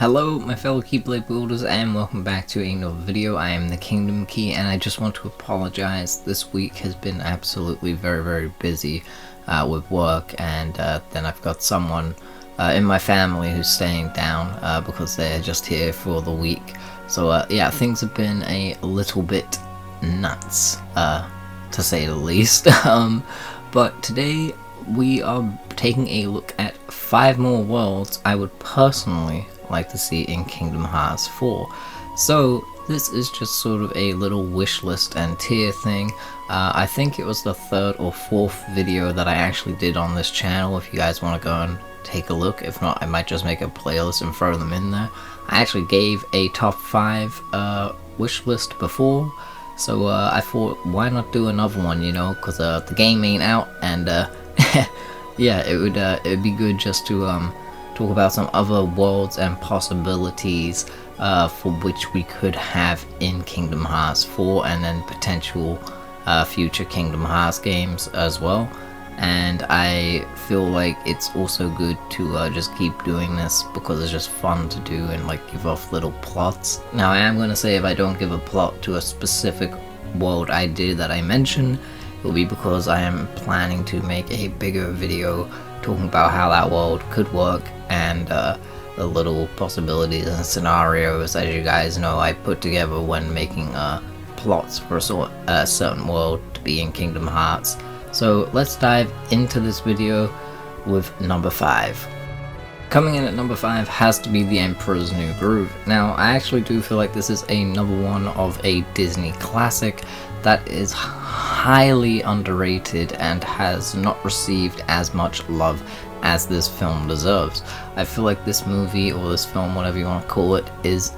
Hello my fellow Keyblade builders and welcome back to another video. I am the Kingdom Key and I just want to apologize. This week has been absolutely very busy with work, and then I've got someone in my family who's staying down because they're just here for the week. So yeah, things have been a little bit nuts to say the least. But today we are taking a look at 5 more worlds I would personally like to see in Kingdom Hearts 4. So this is just sort of a little wish list and tier thing. I think it was the 3rd or 4th video that I actually did on this channel. If you guys want to go and take a look, if not I might just make a playlist and throw them in there. I actually gave a top 5 wish list before, so I thought why not do another one, you know, because the game ain't out, and yeah, it would be good just to talk about some other worlds and possibilities for which we could have in Kingdom Hearts 4, and then potential future Kingdom Hearts games as well. And I feel like it's also good to just keep doing this because it's just fun to do and like give off little plots. Now I am going to say if I don't give a plot to a specific world idea that I mention, it will be because I am planning to make a bigger video talking about how that world could work and the little possibilities and scenarios, as you guys know, I put together when making plots for a certain world to be in Kingdom Hearts. So let's dive into this video with number 5. Coming in at number 5 has to be The Emperor's New Groove. Now I actually do feel like this is another one of a Disney classic that is highly underrated and has not received as much love as this film deserves. I feel like this movie, or this film, whatever you want to call it, is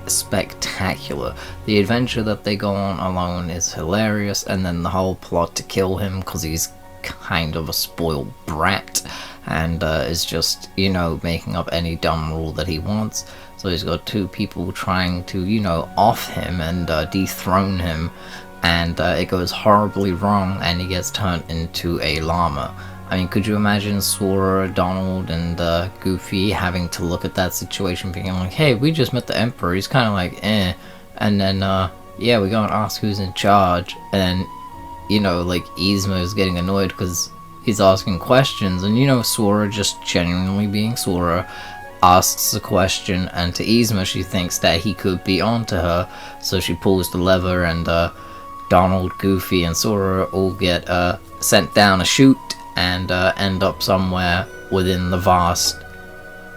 spectacular. The adventure that they go on alone is hilarious, and then the whole plot to kill him because he's kind of a spoiled brat and is just, you know, making up any dumb rule that he wants. So he's got 2 people trying to, you know, off him and dethrone him, and it goes horribly wrong and he gets turned into a llama. I mean, could you imagine Sora, Donald, and Goofy having to look at that situation being like, hey, we just met the Emperor, he's kind of like, eh, and then, yeah, we go and ask who's in charge, and, you know, like, Yzma is getting annoyed because he's asking questions, and, you know, Sora, just genuinely being Sora, asks a question, and to Yzma, she thinks that he could be onto her, so she pulls the lever, and, Donald, Goofy, and Sora all get, sent down a chute, and end up somewhere within the vast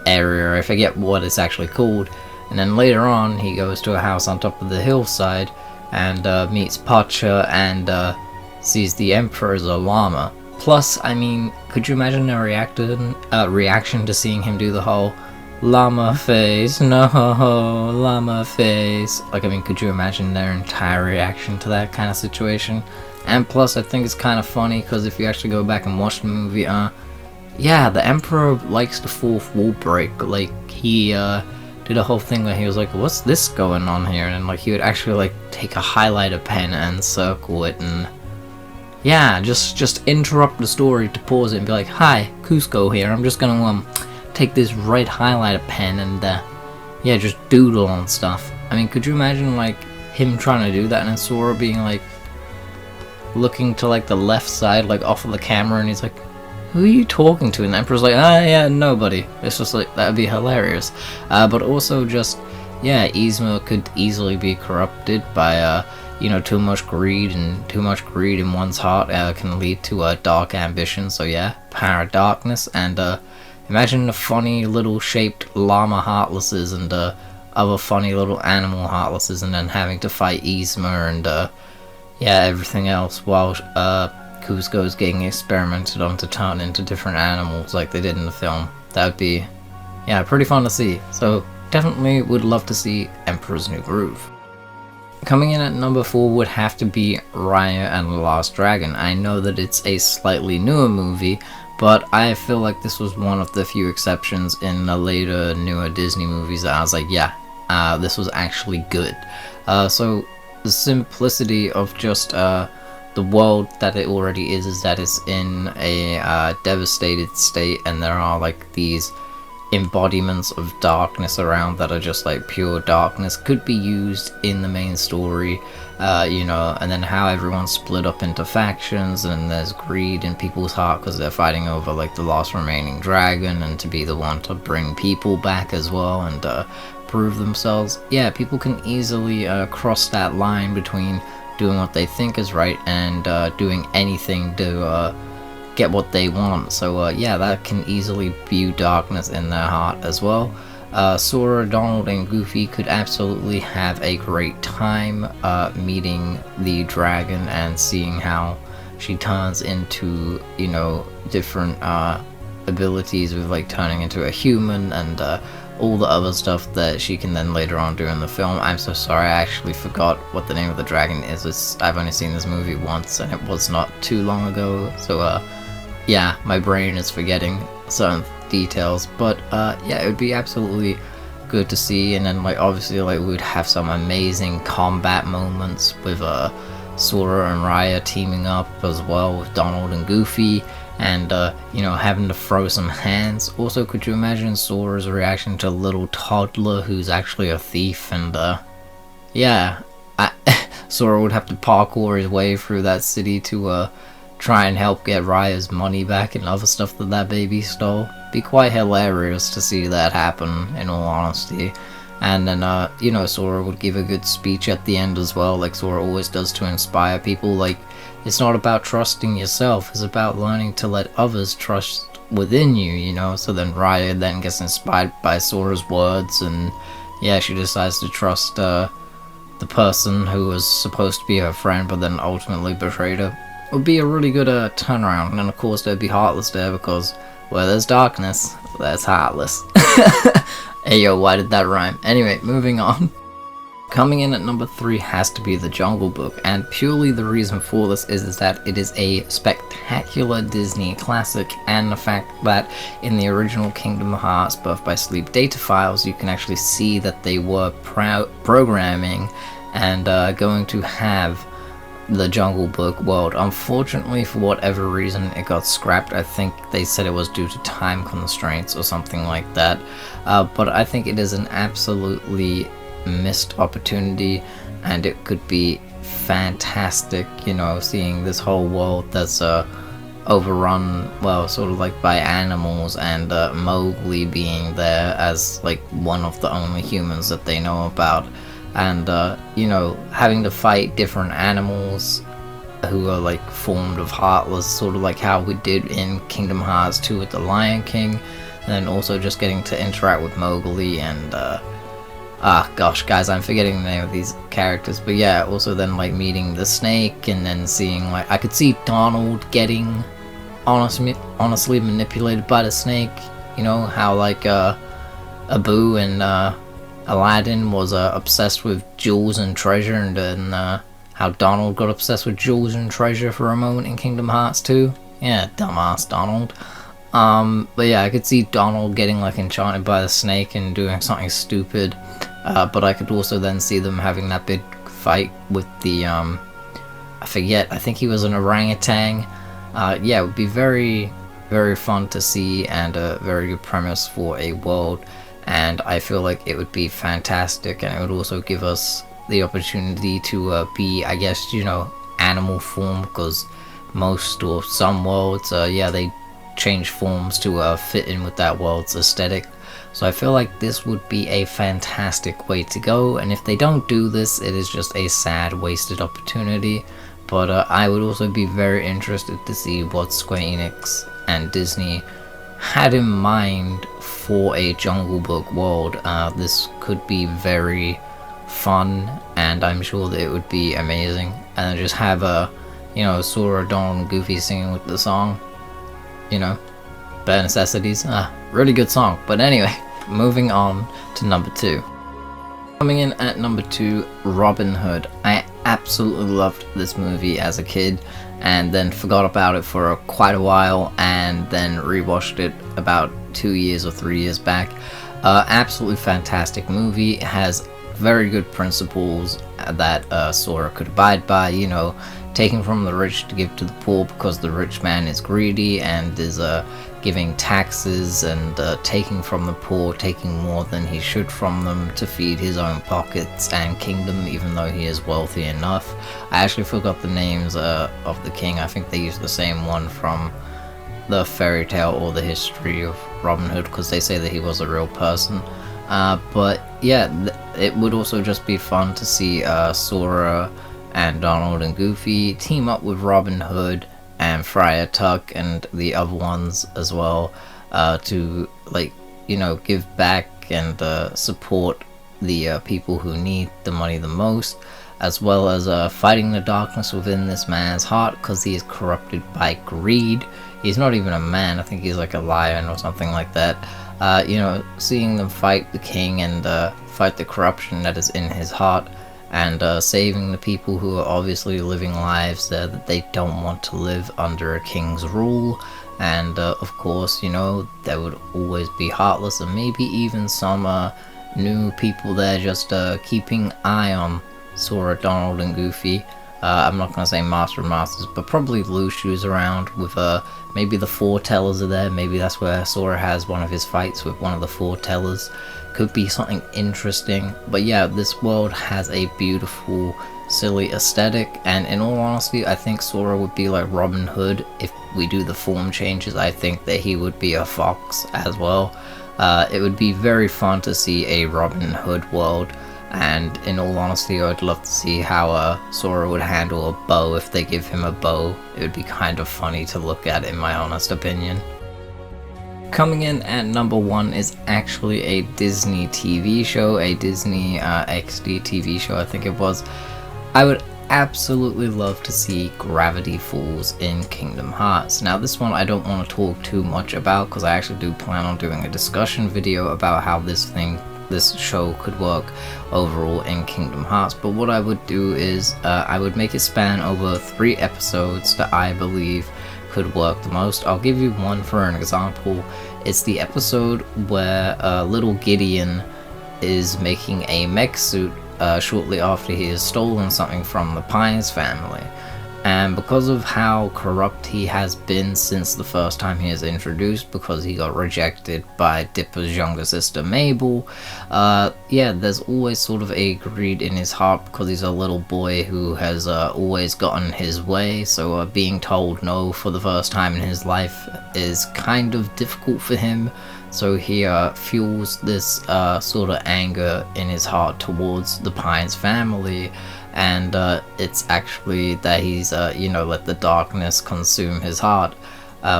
area. I forget what it's actually called. And then later on he goes to a house on top of the hillside and meets Pacha and sees the Emperor as a llama. Plus, I mean, could you imagine their reaction to seeing him do the whole llama face, no, llama face? Like, I mean, could you imagine their entire reaction to that kind of situation? And plus, I think it's kind of funny, because if you actually go back and watch the movie, yeah, the Emperor likes the 4th wall break. Like, he, did a whole thing where he was like, what's this going on here? And, like, he would actually, like, take a highlighter pen and circle it, and, yeah, just interrupt the story to pause it and be like, hi, Cusco here, I'm just gonna, take this red highlighter pen and, yeah, just doodle on stuff. I mean, could you imagine, like, him trying to do that, and then Sora being, like, looking to like the left side, like off of the camera, and he's like, who are you talking to? And the Emperor's like, yeah, nobody. It's just like, that'd be hilarious. But also just, yeah, Yzma could easily be corrupted by you know, too much greed, and too much greed in one's heart can lead to dark ambition. So yeah, power of darkness. And imagine the funny little shaped llama heartlesses and other funny little animal heartlesses, and then having to fight Yzma and yeah, everything else, while Cusco's getting experimented on to turn into different animals like they did in the film. That would be, yeah, pretty fun to see. So definitely would love to see Emperor's New Groove. Coming in at number 4 would have to be Raya and the Last Dragon. I know that it's a slightly newer movie, but I feel like this was one of the few exceptions in the later, newer Disney movies that I was like, yeah, this was actually good. So the simplicity of just the world that it already is that it's in a devastated state, and there are like these embodiments of darkness around that are just like pure darkness could be used in the main story, and then how everyone's split up into factions, and there's greed in people's heart because they're fighting over like the last remaining dragon and to be the one to bring people back as well and prove themselves. Yeah, people can easily cross that line between doing what they think is right and doing anything to get what they want. So yeah, that can easily view darkness in their heart as well. Sora, Donald, and Goofy could absolutely have a great time meeting the dragon and seeing how she turns into, different abilities with like turning into a human and all the other stuff that she can then later on do in the film. I'm so sorry, I actually forgot what the name of the dragon is. I've only seen this movie once and it was not too long ago, so yeah, my brain is forgetting certain details, but yeah, it would be absolutely good to see. And then like obviously like we would have some amazing combat moments with Sora and Raya teaming up as well with Donald and Goofy, and having to throw some hands. Also, could you imagine Sora's reaction to a little toddler who's actually a thief? And yeah, Sora would have to parkour his way through that city to try and help get Raya's money back and other stuff that baby stole. Be quite hilarious to see that happen, in all honesty. And then Sora would give a good speech at the end as well, like Sora always does, to inspire people. Like, it's not about trusting yourself, it's about learning to let others trust within you, so then Raya then gets inspired by Sora's words, and yeah, she decides to trust the person who was supposed to be her friend but then ultimately betrayed her. It would be a really good turnaround. And then of course there'd be Heartless there, because where there's darkness, there's Heartless. Hey yo, why did that rhyme? Anyway, moving on. Coming in at number 3 has to be The Jungle Book, and purely the reason for this is that it is a spectacular Disney classic, and the fact that in the original Kingdom Hearts Birth by Sleep data files you can actually see that they were programming and going to have the Jungle Book world. Unfortunately, for whatever reason, it got scrapped. I think they said it was due to time constraints or something like that, but I think it is an absolutely missed opportunity, and it could be fantastic, seeing this whole world that's overrun, well, sort of like by animals, and Mowgli being there as like one of the only humans that they know about. And having to fight different animals who are like formed of Heartless, sort of like how we did in Kingdom Hearts 2 with the Lion King, and then also just getting to interact with Mowgli and gosh guys, I'm forgetting the name of these characters, but yeah, also then like meeting the snake, and then seeing like I could see Donald getting honestly manipulated by the snake, how like Abu and Aladdin was obsessed with jewels and treasure, and then how Donald got obsessed with jewels and treasure for a moment in Kingdom Hearts 2. Yeah, dumbass Donald. But yeah, I could see Donald getting like enchanted by the snake and doing something stupid. But I could also then see them having that big fight with the I think he was an orangutan. Yeah, it would be very, very fun to see, and a very good premise for a world. And I feel like it would be fantastic, and it would also give us the opportunity to be, I guess, animal form, because most or some worlds, they change forms to fit in with that world's aesthetic. So I feel like this would be a fantastic way to go, and if they don't do this, it is just a sad, wasted opportunity. But I would also be very interested to see what Square Enix and Disney had in mind for a Jungle Book world. This could be very fun, and I'm sure that it would be amazing. And just have Sora, Donald, and Goofy singing with the song. Bare Necessities. Really good song. But anyway, moving on to number 2. Coming in at number 2, Robin Hood. I absolutely loved this movie as a kid, and then forgot about it for quite a while, and then rewatched it about 2 years or 3 years back. Absolutely fantastic movie. It has very good principles that Sora could abide by, taking from the rich to give to the poor, because the rich man is greedy and is giving taxes and taking from the poor, taking more than he should from them to feed his own pockets and kingdom, even though he is wealthy enough. I actually forgot the names of the king. I think they used the same one from the fairy tale or the history of Robin Hood, because they say that he was a real person. But yeah, it would also just be fun to see Sora and Donald and Goofy team up with Robin Hood and Friar Tuck and the other ones as well, to, like, you know, give back and support the people who need the money the most, as well as fighting the darkness within this man's heart, because he is corrupted by greed. He's not even a man, I think he's like a lion or something like that. You know, seeing them fight the king and fight the corruption that is in his heart, and saving the people who are obviously living lives there that they don't want to live under a king's rule. And of course, you know, there would always be Heartless and maybe even some new people there just keeping eye on Sora, Donald, and Goofy. I'm not going to say Master and Masters, but probably Blue Shoes around with maybe the foretellers are there. Maybe that's where Sora has one of his fights with one of the foretellers. Could be something interesting. But yeah, this world has a beautiful, silly aesthetic, and in all honesty, I think Sora would be like Robin Hood. If we do the form changes, I think that he would be a fox as well. It would be very fun to see a Robin Hood world, and in all honesty, I'd love to see how Sora would handle a bow if they give him a bow. It would be kind of funny to look at, in my honest opinion. Coming in at number 1 is actually a Disney TV show, a Disney XD TV show, I think it was. I would absolutely love to see Gravity Falls in Kingdom Hearts. Now this one I don't want to talk too much about, because I actually do plan on doing a discussion video about how this show could work overall in Kingdom Hearts. But what I would do is I would make it span over 3 episodes that I believe could work the most. I'll give you one for an example. It's the episode where little Gideon is making a mech suit shortly after he has stolen something from the Pines family. And because of how corrupt he has been since the first time he is introduced, because he got rejected by Dipper's younger sister Mabel, yeah, there's always sort of a greed in his heart, because he's a little boy who has always gotten his way, so being told no for the first time in his life is kind of difficult for him. So he fuels this sort of anger in his heart towards the Pines family, and it's actually that he's, you know, let the darkness consume his heart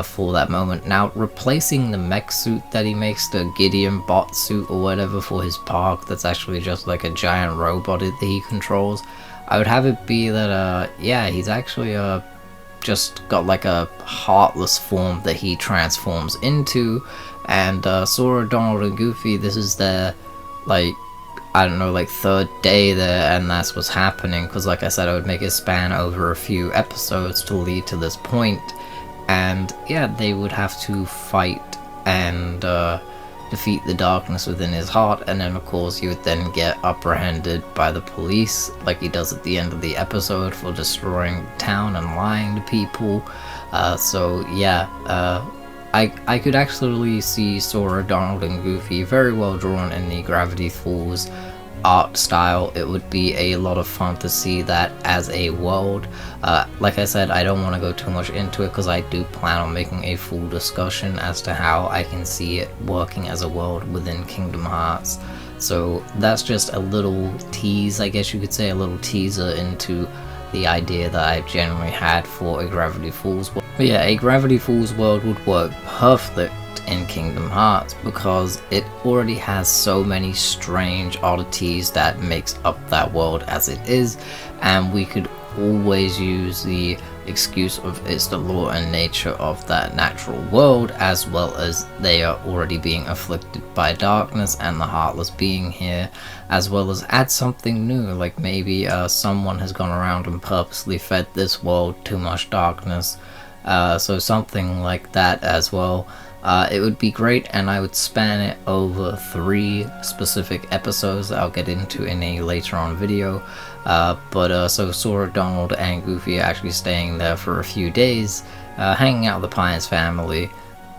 for that moment. Now, replacing the mech suit that he makes, the Gideon bot suit or whatever for his park, that's actually just like a giant robot that he controls, I would have it be that, yeah, he's actually just got like a heartless form that he transforms into. And Sora, Donald, and Goofy, this is their, like, I don't know, like 3rd day there, and that's what's happening, because like I said, I would make it span over a few episodes to lead to this point. And yeah, they would have to fight and defeat the darkness within his heart, and then of course he would then get apprehended by the police, like he does at the end of the episode, for destroying the town and lying to people. So yeah, I could actually see Sora, Donald, and Goofy very well drawn in the Gravity Falls art style. It would be a lot of fun to see that as a world. Like I said, I don't want to go too much into it, because I do plan on making a full discussion as to how I can see it working as a world within Kingdom Hearts. So that's just a little tease, I guess you could say, a little teaser into the idea that I generally had for a Gravity Falls world. But yeah, a Gravity Falls world would work perfect in Kingdom Hearts, because it already has so many strange oddities that makes up that world as it is, and we could always use the excuse of it's the law and nature of that natural world, as well as they are already being afflicted by darkness and the Heartless being here, as well as add something new, like maybe someone has gone around and purposely fed this world too much darkness, so something like that as well. It would be great, and I would span it over 3 specific episodes that I'll get into in a later on video. So Sora, Donald, and Goofy are actually staying there for a few days, hanging out with the Pines family,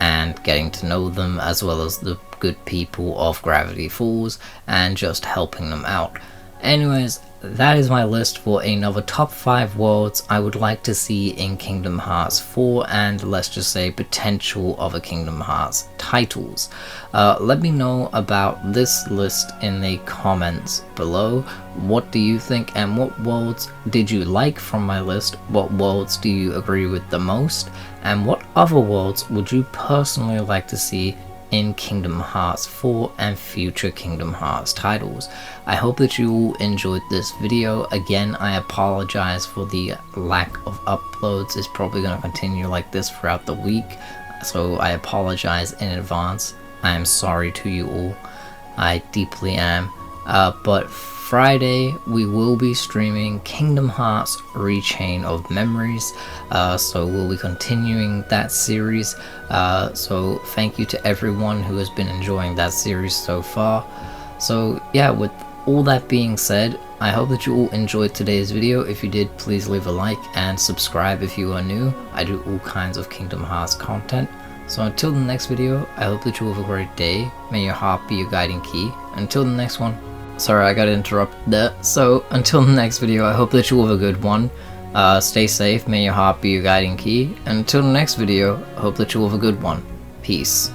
and getting to know them, as well as the good people of Gravity Falls and just helping them out. Anyways, that is my list for another top 5 worlds I would like to see in Kingdom Hearts 4, and let's just say potential of a Kingdom Hearts titles. Let me know about this list in the comments below. What do you think, and what worlds did you like from my list? What worlds do you agree with the most? And what other worlds would you personally like to see in Kingdom Hearts 4 and future Kingdom Hearts titles? I hope that you all enjoyed this video. Again, I apologize for the lack of uploads. It's probably going to continue like this throughout the week, so I apologize in advance. I am sorry to you all. I deeply am. But Friday we will be streaming Kingdom Hearts Rechain of Memories, so we'll be continuing that series. So thank you to everyone who has been enjoying that series so far. So yeah, with all that being said, I hope that you all enjoyed today's video. If you did, please leave a like and subscribe if you are new. I do all kinds of Kingdom Hearts content. So until the next video, I hope that you have a great day. May your heart be your guiding key. Until the next one. Sorry, I got interrupted there. So until the next video, I hope that you have a good one. Stay safe, may your heart be your guiding key. And until the next video, I hope that you have a good one. Peace.